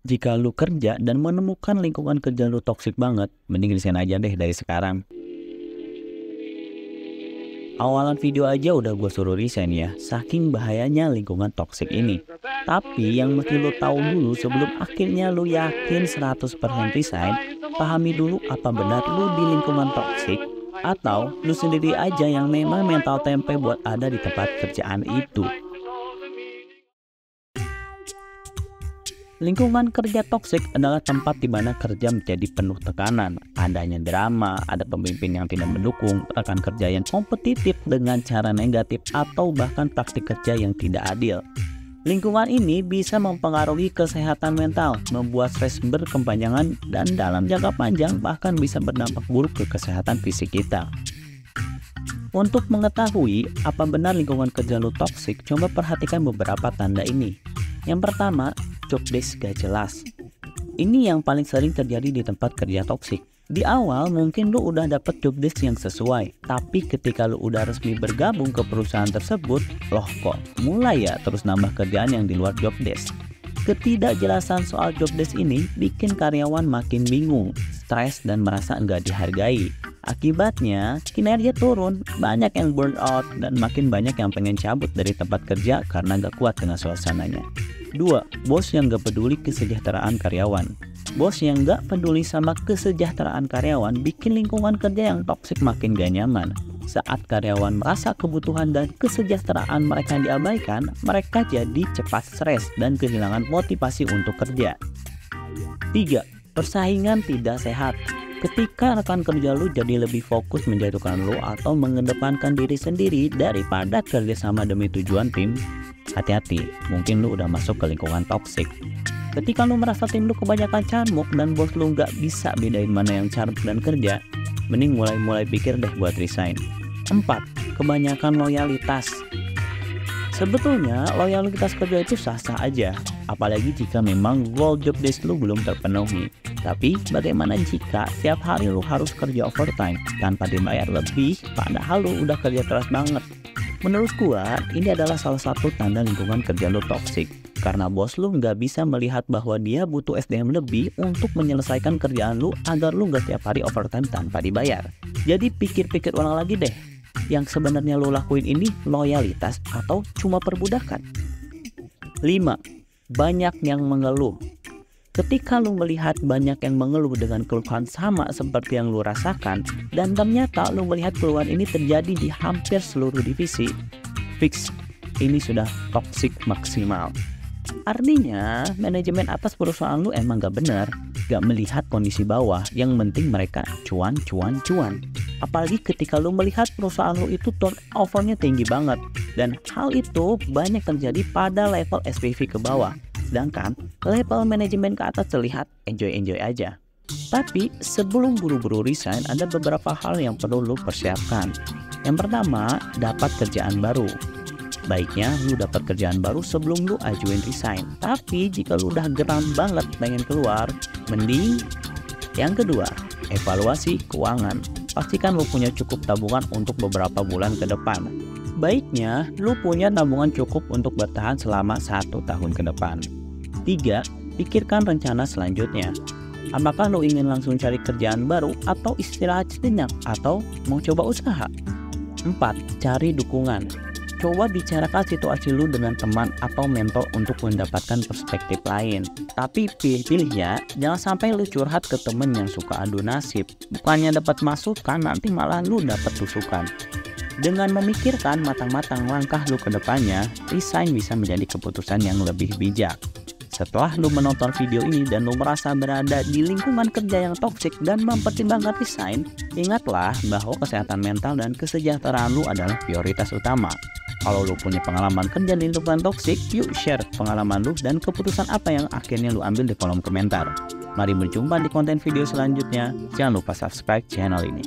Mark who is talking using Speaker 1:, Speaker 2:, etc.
Speaker 1: Jika lu kerja dan menemukan lingkungan kerja lu toksik banget, mending resign aja deh dari sekarang. Awalan video aja udah gue suruh resign ya, saking bahayanya lingkungan toksik ini. Tapi yang mesti lu tahu dulu sebelum akhirnya lu yakin 100% resign, pahami dulu apa benar lu di lingkungan toksik atau lu sendiri aja yang memang mental tempe buat ada di tempat kerjaan itu. Lingkungan kerja toksik adalah tempat di mana kerja menjadi penuh tekanan, adanya drama, ada pemimpin yang tidak mendukung, rekan kerja yang kompetitif dengan cara negatif, atau bahkan praktik kerja yang tidak adil. Lingkungan ini bisa mempengaruhi kesehatan mental, membuat stres berkepanjangan, dan dalam jangka panjang bahkan bisa berdampak buruk ke kesehatan fisik kita. Untuk mengetahui apa benar lingkungan kerja lu toksik, coba perhatikan beberapa tanda ini. Yang pertama, job desk gak jelas. Ini yang paling sering terjadi di tempat kerja toksik. Di awal mungkin lu udah dapet job desk yang sesuai, tapi ketika lu udah resmi bergabung ke perusahaan tersebut, loh kok mulai ya terus nambah kerjaan yang di luar job desk. Ketidakjelasan soal job desk ini bikin karyawan makin bingung, stres, dan merasa enggak dihargai. Akibatnya, kinerja turun, banyak yang burn out, dan makin banyak yang pengen cabut dari tempat kerja karena gak kuat dengan suasananya. 2. Bos yang gak peduli kesejahteraan karyawan. Bos yang gak peduli sama kesejahteraan karyawan bikin lingkungan kerja yang toksik makin gak nyaman. Saat karyawan merasa kebutuhan dan kesejahteraan mereka diabaikan, mereka jadi cepat stres dan kehilangan motivasi untuk kerja. 3. Persaingan tidak sehat. Ketika rekan kerja lu jadi lebih fokus menjatuhkan lu atau mengedepankan diri sendiri daripada kerjasama demi tujuan tim, hati-hati, mungkin lu udah masuk ke lingkungan toksik. Ketika lu merasa tim lu kebanyakan carmuk dan bos lu nggak bisa bedain mana yang carmuk dan kerja, mending mulai pikir deh buat resign. 4. Kebanyakan loyalitas. Sebetulnya loyalitas kerja itu sah-sah aja, apalagi jika memang goal job desk lu belum terpenuhi. Tapi bagaimana jika setiap hari lu harus kerja overtime tanpa dibayar lebih padahal lu udah kerja keras banget? Menurut gua, ini adalah salah satu tanda lingkungan kerja lu toksik. Karena bos lu nggak bisa melihat bahwa dia butuh SDM lebih untuk menyelesaikan kerjaan lu agar lu nggak setiap hari overtime tanpa dibayar. Jadi pikir-pikir ulang lagi deh, yang sebenarnya lu lakuin ini loyalitas atau cuma perbudakan? 5. Banyak yang mengeluh. Ketika lu melihat banyak yang mengeluh dengan keluhan sama seperti yang lu rasakan, dan ternyata lu melihat keluhan ini terjadi di hampir seluruh divisi, fix, ini sudah toxic maksimal. Artinya, manajemen atas perusahaan lu emang gak bener, gak melihat kondisi bawah, yang penting mereka cuan. Apalagi ketika lu melihat perusahaan lu itu turnovernya tinggi banget, dan hal itu banyak terjadi pada level SPV ke bawah. Sedangkan level manajemen ke atas terlihat enjoy aja. Tapi sebelum buru-buru resign, ada beberapa hal yang perlu lu persiapkan. Yang pertama, dapat kerjaan baru. Baiknya lu dapat kerjaan baru sebelum lu ajuin resign. Tapi jika lu udah geram banget pengen keluar, mending. Yang kedua, evaluasi keuangan. Pastikan lu punya cukup tabungan untuk beberapa bulan ke depan. Baiknya, lu punya tabungan cukup untuk bertahan selama 1 tahun ke depan. 3. Pikirkan rencana selanjutnya. Apakah lu ingin langsung cari kerjaan baru atau istirahat sejenak atau mau coba usaha? 4. Cari dukungan. Coba bicarakan situasi lu dengan teman atau mentor untuk mendapatkan perspektif lain. Tapi pilih-pilih ya, jangan sampai lu curhat ke temen yang suka adu nasib. Bukannya dapat masukan, nanti malah lu dapat tusukan. Dengan memikirkan matang-matang langkah lu ke depannya, resign bisa menjadi keputusan yang lebih bijak. Setelah lu menonton video ini dan lu merasa berada di lingkungan kerja yang toksik dan mempertimbangkan resign, ingatlah bahwa kesehatan mental dan kesejahteraan lu adalah prioritas utama. Kalau lu punya pengalaman kerja di lingkungan toksik, yuk share pengalaman lu dan keputusan apa yang akhirnya lu ambil di kolom komentar. Mari berjumpa di konten video selanjutnya. Jangan lupa subscribe channel ini.